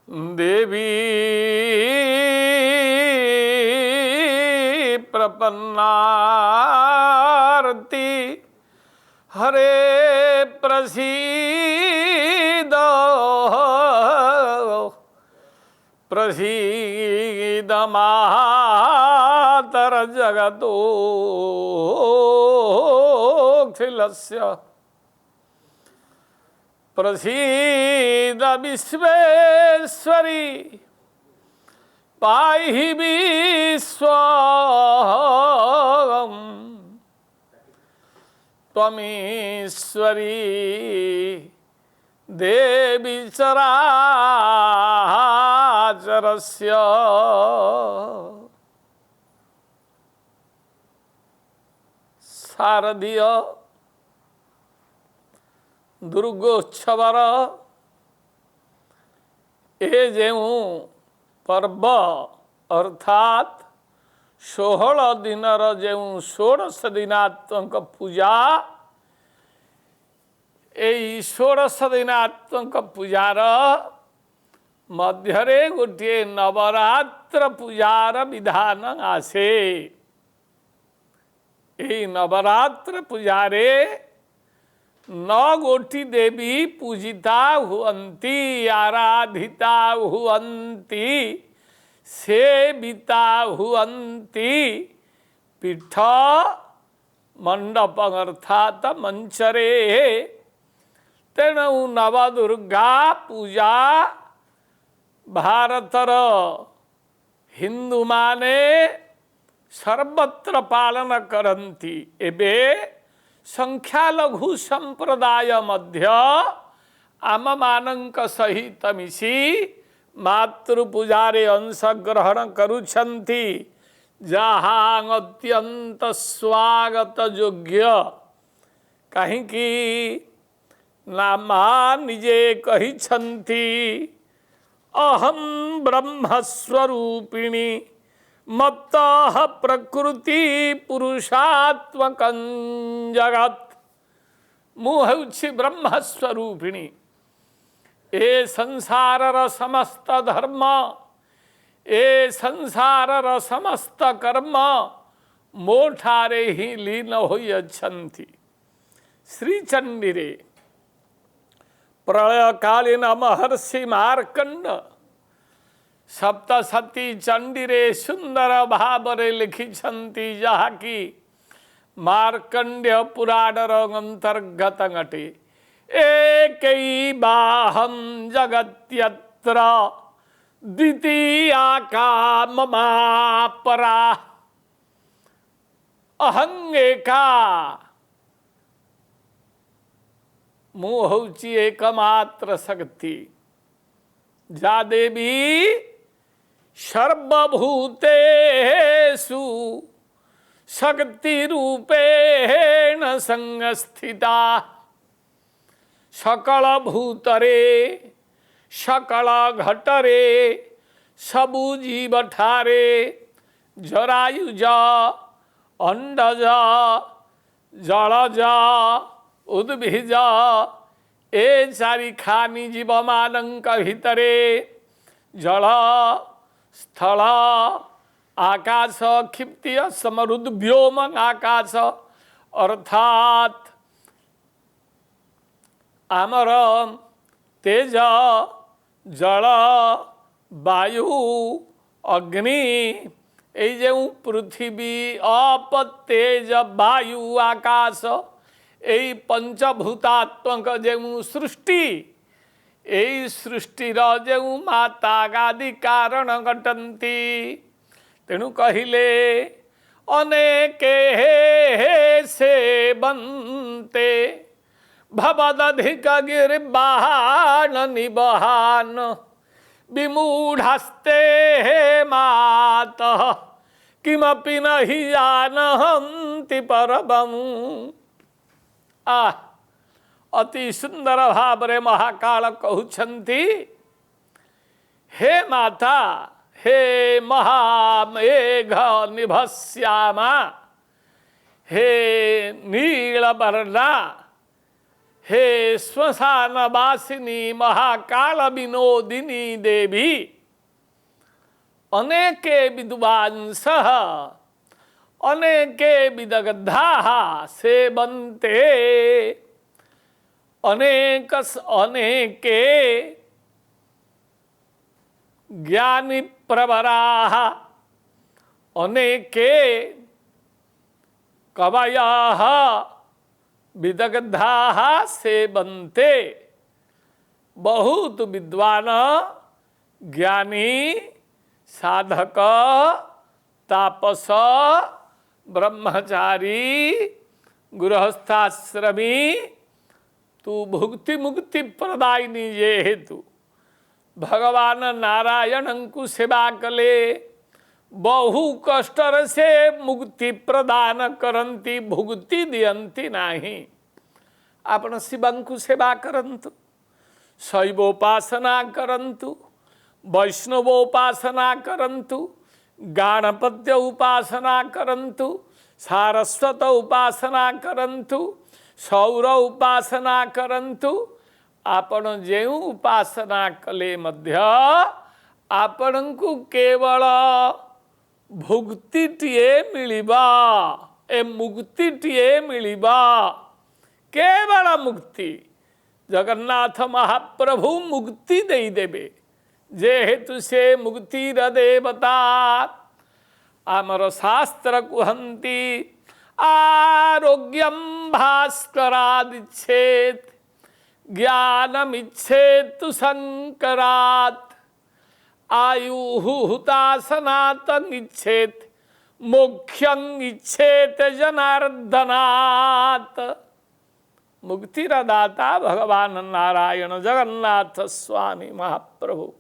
देवी प्रपन्नारती हरे प्रसीद प्रसीद मातर जगतोऽखिलस्य प्रसीद विश्वेश्वरी पाहि विश्वम् त्वमीश्वरी देवी चराचरस्य शारदीय दुर्गोत्सवर ए जेऊ पर्व अर्थात 16 दिनर जेऊ 16 दिनात्मक पूजा एई 16 दिनात्मक पूजार मध्यरे गोटे नवरात्र पूजार विधान आसे। एई नवरात्र पूजारे 9 गोटी देवी पूजिता हुअन्ति, आराधिता हुअन्ति, सेविता हुअन्ति पीठ मंडप अर्थात मंचरे। तेणु नवदुर्गा पूजा भारतर हिंदू माने सर्वत्र पालन करन्ति। एबे संख्यालघु संप्रदाय मध्य आम मानक सहित मिसी मातृपूजारे अंशग्रहण करुछन्ति, जहाँ अत्यंत स्वागत योग्य। कहीं नामा निजे कहिछन्ति अहम ब्रह्मस्वरूपिणी मत्तः प्रकृति पुरुषात्मकं जगत। मु हेउछि ब्रह्मस्वरूपिणी। ए संसारर समस्त धर्म, ए संसारर समस्त कर्म मोठारे ही लीन होई अछन्ति। श्री चंडीरे प्रलय कालीन महर्षि मार्कंड सप्तशती चंडीरे सुंदर भावरे लिखिछन्ति, जहा कि मार्कंड्य पुराणर अंतर्गत घटे। एकई बाहं जगत्यत्र द्वितीया का ममा परा। अहं एका मु हौची एकमात्र शक्ति। जा देवी सर्वभूतेषु शक्ति रूपेण संस्थिता। सकल भूतरे सकल घटरे सबु जीव ठारे जरायुज अंडज जलज उद्भिज ए चारि खानी जीव मानंक भितरे जल स्थल आकाश क्षिप्तीय समरुद्ध व्योम आकाश अर्थात आमर तेज जल वायु अग्नि ए जो पृथ्वी अप तेज वायु आकाश यही पंचभूतात्मक जो सृष्टि यही सृष्टिर जो माता गादी कारण घटन्ति। तेणु कहिले अनेके सेवन्ते भवदधिक गिर्वाण निबहान विमूढ़स्ते मातः किमपि न हि जानन्ति परमम्। अति सुंदर भावरे महाकाल कहउछन्ति, हे माता हे महामेघ निभस्यामा हे नीलवर्णा हे श्मशानवासिनी महाकाल विनोदिनी देवी अनेके विद्वांसः अनेके विदग्धाः सेवन्ते अनेके ज्ञानी प्रवराः अनेके कवयाः विदग्धाः सेवन्ते। बहुत विद्वान ज्ञानी साधक तापस ब्रह्मचारी गृहस्थाश्रमी तू भुक्ति मुक्ति प्रदायिनी ये हेतु भगवान नारायण को सेवा कले बहु कष्टर से मुक्ति प्रदान करंती भुक्ति दियंती नाही। आपण शिवंकु सेवा करंतु शैवोपासना करंतु वैष्णवोपासना करंतु गणपत्य उपासना करंतु सारस्वत उपासना करंतु सौर उपासना करंतु आपण जेउ उपासना कले मध्य आपण को केवल भुक्तिटिए मिलिबा ए मुक्तिटिए मिलिबा केवल मुक्ति। जगन्नाथ महाप्रभु मुक्ति देई देबे जेहेतु से मुक्तिर देवता। आमर शास्त्र कुहंती आरोग्यम भास्करादिच्छेत् ज्ञानमिच्छेत्तु शंकरात् आयुः हुतासनातं इच्छेत् मोक्षं इच्छेत् जनार्दनात्। मुक्तिरदाता भगवान नारायण जगन्नाथ स्वामी महाप्रभु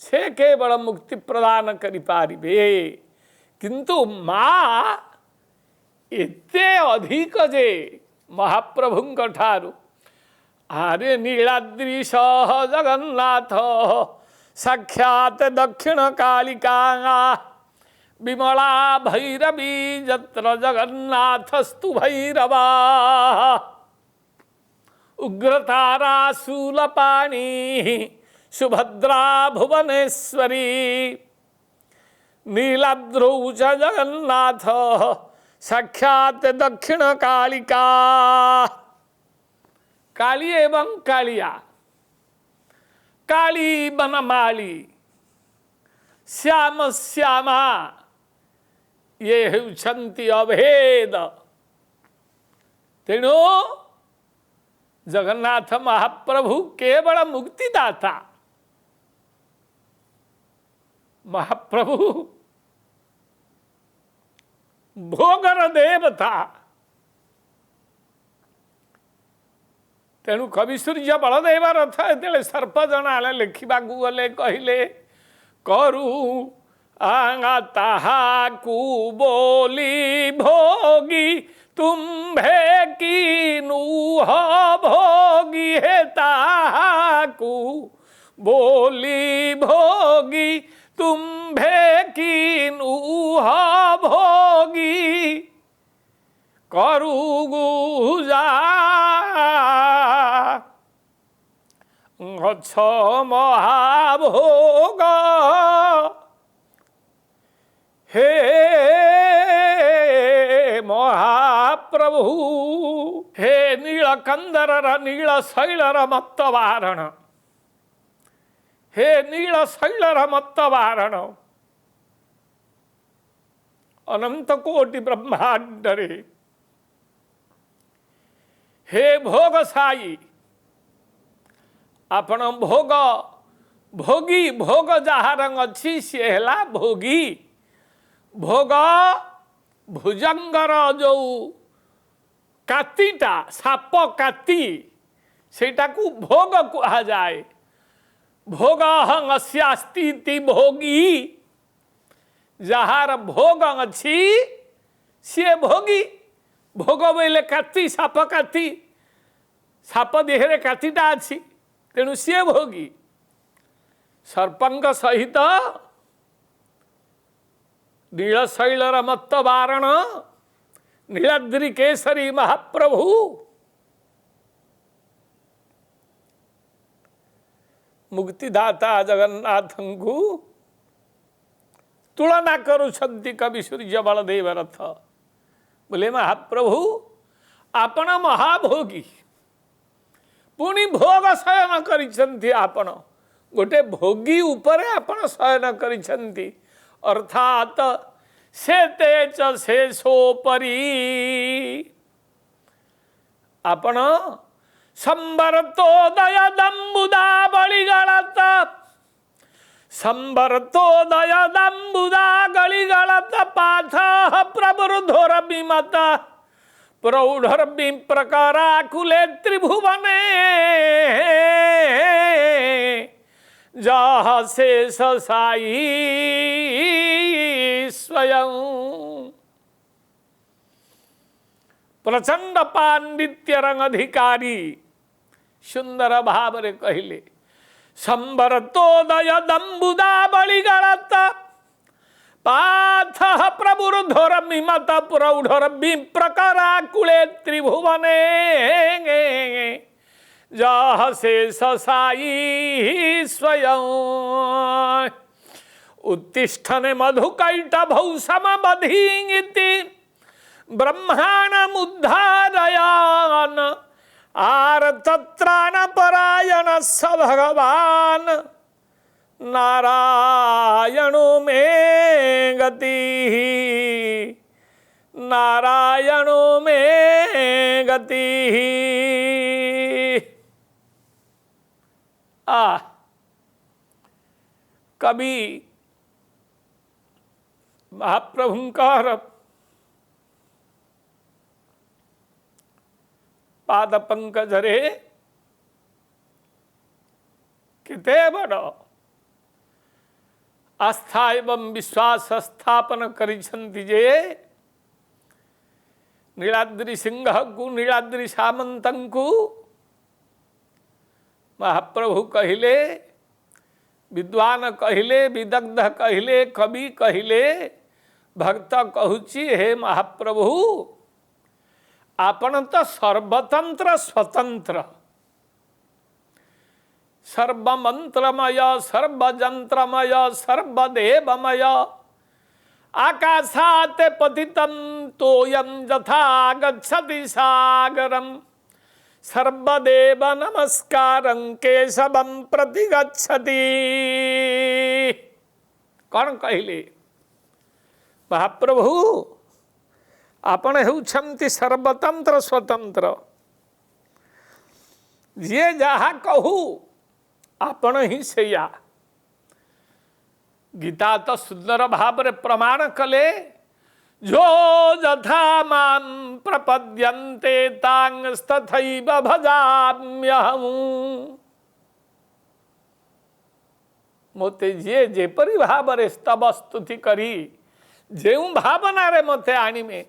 से केवल मुक्ति प्रदान करि पारिबे किंतु माँ एते अधिक जे महाप्रभुंक ठारु आर्य नीलाद्रीश जगन्नाथ साक्षात दक्षिण कालिका विमला भैरवी जत्र जगन्नाथस्तु भैरवा उग्रतारा शूलपाणी सुभद्रा भुवनेश्वरी नीलाद्रौ च जगन्नाथ साक्षात दक्षिण कालिका। काली एवं कालिया काली बनमाली श्याम श्यामा ये हेउछन्ति अभेद। तेणु जगन्नाथ महाप्रभु केवल मुक्तिदाता। महाप्रभु भोगर देवता। तेणु कवि सूर्य बलदेव रथ एते सर्प जनाले लिखा गले कहले करू आंगा ताहाकू बोली भोगी तुम्भे की नूह भोगी है ताहाकू बोली भोगी तुम्भे की नूह भोगी करू गुजा गछ महाभोग हे महाप्रभु हे नीलकंदर नील शैलर मत्त वारण हे नील शैलर मत्त वारण अनंत कोटि ब्रह्मांडरे हे भोग साई आपण भोग भोगी भोग जहाँ अच्छी सी है भोगी भोग भुजंगर जो कातीटा साप काती सेटा को भोग कहा जाए। भोग अस्यास्ती भोगी जहार भोग अच्छी सी भोगी भोग बोले काती साप देहरे कातीटा अच्छी तेणु सी भोगी। सर्पंग सहित नीलशैलर मत्त वारण नीलाद्रि केसरी महाप्रभु मुक्तिदाता जगन्नाथंकु तुलना करुछंती कवि सूर्य बलदेव रथ। बोले महाप्रभु आपण महाभोगी पुणी भोग शयन करिछंती आपण गोटे भोगी उपरे आपण शयन करिछंती अर्थात से तेज शेषोपरी आपण संबरतोदय दंबुदा बलिगणत संबरतोदय दंबुदा गलिगणत पाथ प्रबुर्धोर विमत प्रौढ़ विप्रकाराकुले त्रिभुवने जहाँ शेष साई स्वयं प्रचंड पांडित्य रंग अधिकारी सुंदर भाव रे कहले संबरतोदय दंबुदा बलिगणत पाथ प्रबुर्धोर मिमत प्रौढ़ विप्रकाराकुले त्रिभुवने जहाँ शेष साई स्वयं उत्तिष्ठने मधुकैटभौ समबधीङिति ब्रह्माणमुद्धारयान् आर्तत्राणपरायण स भगवान् नारायणो मे गतिः नारायणो मे गतिः। कवि महाप्रभुंकर पाद पंकज रे किते बड़ आस्था एवं विश्वास स्थापन करिछंती जे नीलाद्रि सिंह को नीलाद्रि सामंतंकु महाप्रभु कहिले विद्वान कहिले विदग्ध कहिले कवि कहिले भक्त कहूची हे महाप्रभु आपण तो सर्वतंत्र स्वतंत्र सर्वमंत्रमय सर्वजंत्रमय सर्वदेवमय आकाशात् पतितं तोयं यथा गच्छति सागरं सर्वदेव नमस्कारं केशवं प्रति गच्छति। कौन कहले महाप्रभु आपण हेउछंती सर्वतंत्र स्वतंत्र जे जहा कहू आपण ही सेया। गीता तो सुंदर भाव रे प्रमाण कले जो यथा मां प्रपद्यन्ते तांस्तथैव भजाम्यहम्। मोते जे जेपरि भाव रे स्तव स्तुति करी जेउ भावना रे मते आनी में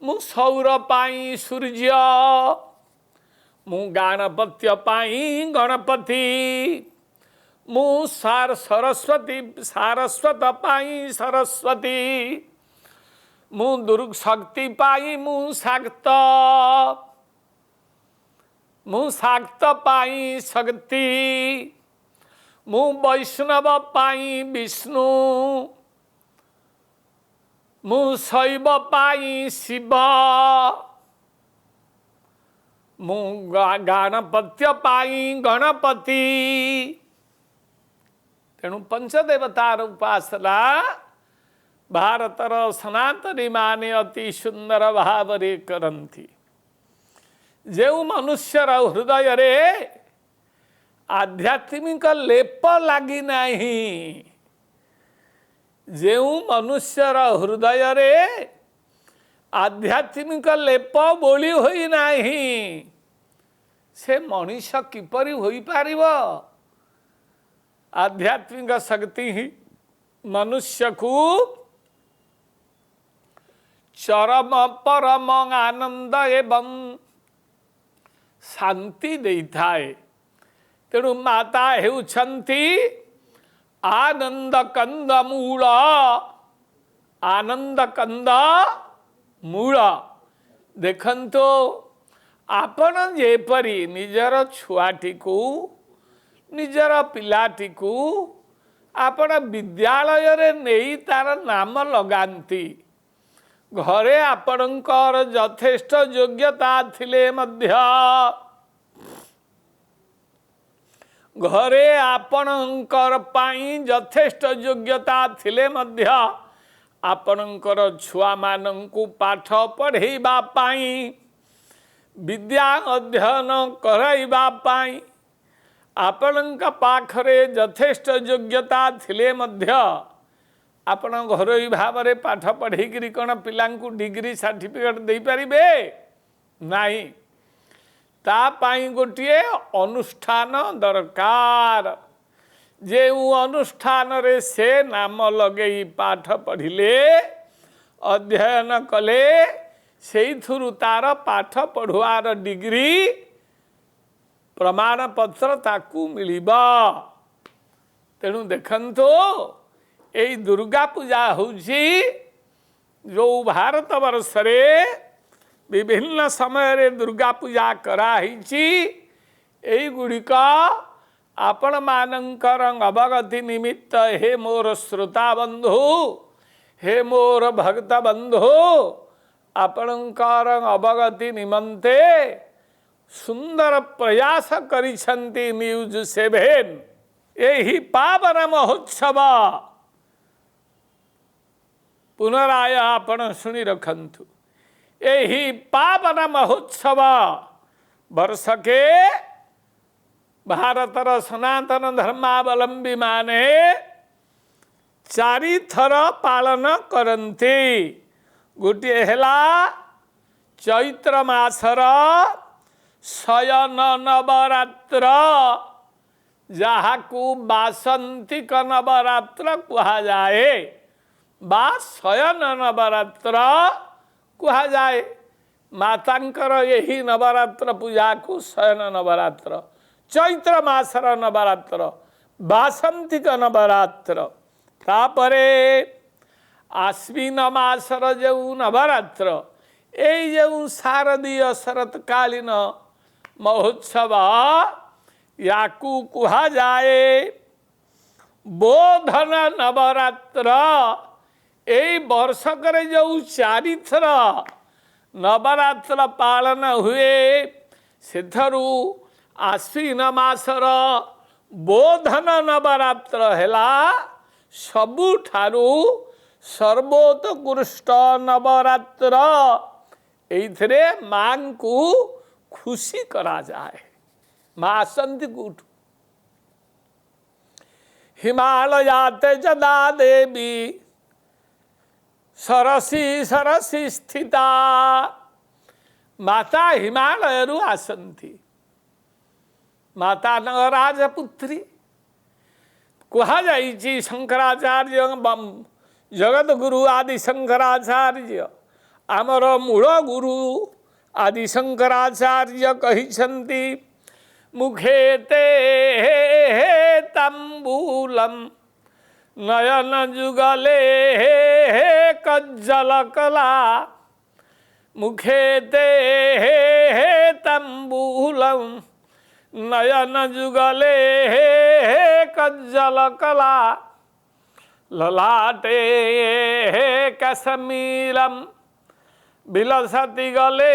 मु सौर पाई सूर्य मु गणपत्य पाई गणपति मु सरस्वती सारस्वत पाई सरस्वती मु दुर्ग शक्ति पाई मु शाक्त पाई शक्ति मु वैष्णव पाई विष्णु मु शैव पाई शिव मु गणपत्य पाई गणपति। तेणु पंचदेवतार उपासना भारतर सनातनी माने अति सुंदर भाव रे करंती। जेउ मनुष्यर हृदय रे आध्यात्मिक लेप लागी नहीं जेउ मनुष्यर हृदय रे आध्यात्मिक लेप बोली होई नाही से मनुष्य किपरि होई पारिबो। आध्यात्मिक शक्ति ही मनुष्य को चरम परम आनंद एवं शांति देइथाए। तेणु माता हेउछंती आनंद कंद मूल आनंद कंद मूल। देखंतो आपण जेपरी निजर छुआटी को निजर पिलाटी को आपण विद्यालय रे नहीं तार नाम लगांती घरे आपणकर यथेष्ट योग्यता थिले मध्य घरे आपणकर पाई यथेष्ट योग्यता थिले मध्य आपणकर छुआ मानंकु पाठ पढ़ेबा पाई विद्या अध्ययन कराइबा पाई आपणक पाखरे यथेष्ट योग्यता थिले मध्य आपण घरोई भाव में पाठ पढ़े कौन पिलांकु डिग्री सर्टिफिकेट दे पारिबे नहीं तापाई गोटे अनुष्ठान दरकार जे अनुष्ठान रे से नाम लगे पाठ पढ़िले अध्ययन कले से तार पाठ पढ़ुआर डिग्री प्रमाण पत्र ताकू मिलिबा तेणु देखंतो यही दुर्गा पूजा होउची जो भारत वर्ष रे विभिन्न समय रे दुर्गा पूजा कराहीची एई गुड़िक आपण मानकर अवगति निमित्त हे मोर श्रोता बंधु हे मोर भक्त बंधु आपणकर अवगति निमंते सुंदर प्रयास करिसंती न्यूज 7 यही पावन महोत्सव पुनराय आपण शुणी रखंतु यही पावन महोत्सव वर्ष के भारतर सनातन धर्मावलंबी माने 4 थर पालन करती गोटे हेला चैत्र मासर शयन नवरात्र जहाकू बासंतिक नवरात्र कहा जाए बा शयन नवरात्र कहा जाए मातांकर यही नवरात्र पूजा को शयन नवरात्र चैत्र मासर नवरात्र बासंतिक नवरात्र तापरे आश्विन मासर जो नवरात्र यही जो शारदीय शरतकालीन महोत्सव याकू कहा जाए बोधन नवरात्र यही वर्षक जो 4 थर नवरात्र पालन हुए सेथरु आश्विन मासर बोधन नवरात्र हेला सबुठारु सर्वोत्कृष्ट नवरात्र एइथरे मां को खुशी करा जाए मां आसंती कौटू हिमालयाते जदा देवी सरसी सरसी स्थिता माता हिमालय रु आसंती माता राजपुत्री कहा जाइछि शंकराचार्य जगत गुरु आदि शंकराचार्य आमर मूल गुरु आदि शंकराचार्य कहिछन्ति मुखे ते तंबूलम नयन जुगले कज्जल कला मुखे ते तंबूलम नयन जुगले कज्जल कला ललाटे कश्मीरम बिलसति गले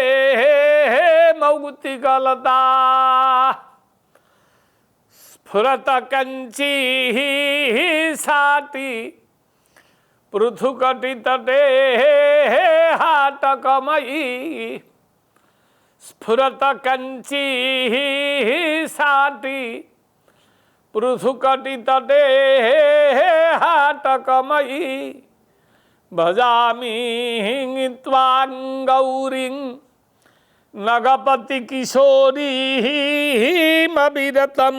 मौक्ति गलता स्फुरत कंची साटी पृथुकटि तटे हाटकमयी स्फुरत कंची साटी पृथुकटि तटे हाटकमयी भजामि त्वां गौरीं नगपति किशोरी अविरतम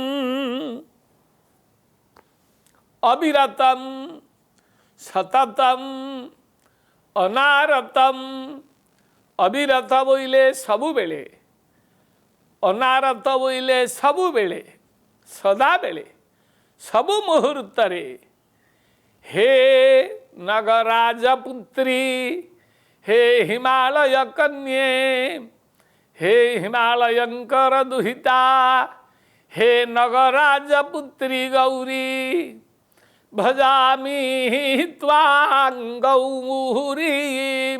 अविरतम सततम अनारतम अविरत बोइले सबु बेले अनारत बोइले सबु बेले सदा बेले सबु मुहूर्त रे हे नगराजपुत्री हे हिमालय कन्ये हे हिमालयंकर दुहिता हे नगराज पुत्री गौरी भजामि त्वां गौरी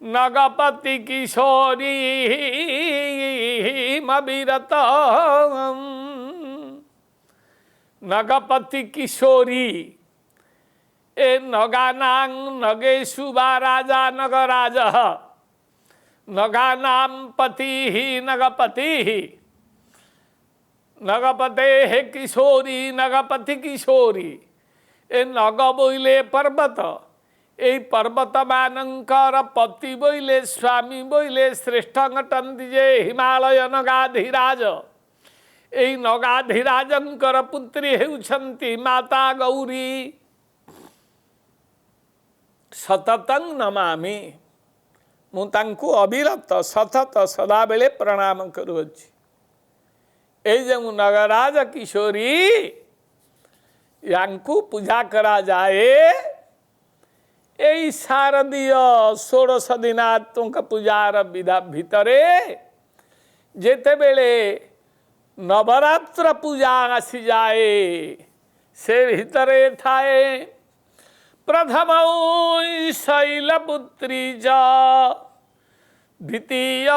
नगपति किशोरी मविरत नगपति किशोरी ए नगानां नगेषु वा राजा नगराज नगानां पतिः नगपतिः नगपते हे किशोरी नगपति किशोरी ए नग बोइले पर्वत ए पर्वत मानंकर पति बोइले स्वामी बोइले श्रेष्ठ घटंती जे हिमालय नगाधिराज ए नगाधिराजंकर पुत्री हेउछंती माता गौरी सततं नमामि मु तांकु अविरत सतत सदाबेले प्रणाम करुअछि ए जो नगराज किशोरी यांकु पूजा करा जाए ए शारदीय षोड़श दिनात्मक पूजार विधा भितरे जेते बेले नवरात्र पूजा आसी जाए से भितरे थाए प्रथम शैलपुत्री च द्वितीय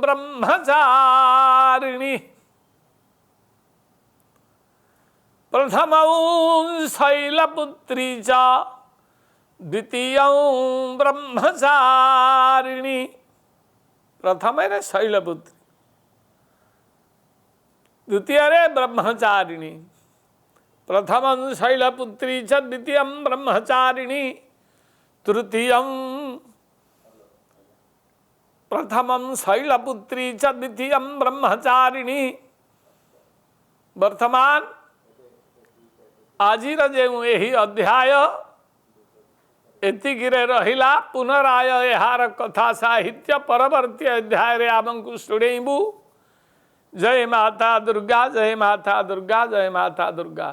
ब्रह्मचारिणी प्रथम शैलपुत्री च द्वितीय ब्रह्मचारिणी प्रथम रे शैलपुत्री द्वितीय रे ब्रह्मचारिणी प्रथम शैलपुत्री च द्वितीय ब्रह्मचारिणी तृतीय प्रथम शैलपुत्री च द्वितीय ब्रह्मचारिणी वर्तमान आजिर जो यही अध्याय एतिकिरे रहिला पुनराय यार कथा साहित्य परवर्ती अध्याय रे आमको शुणेबू। जय माता दुर्गा जय माता दुर्गा जय माता दुर्गा।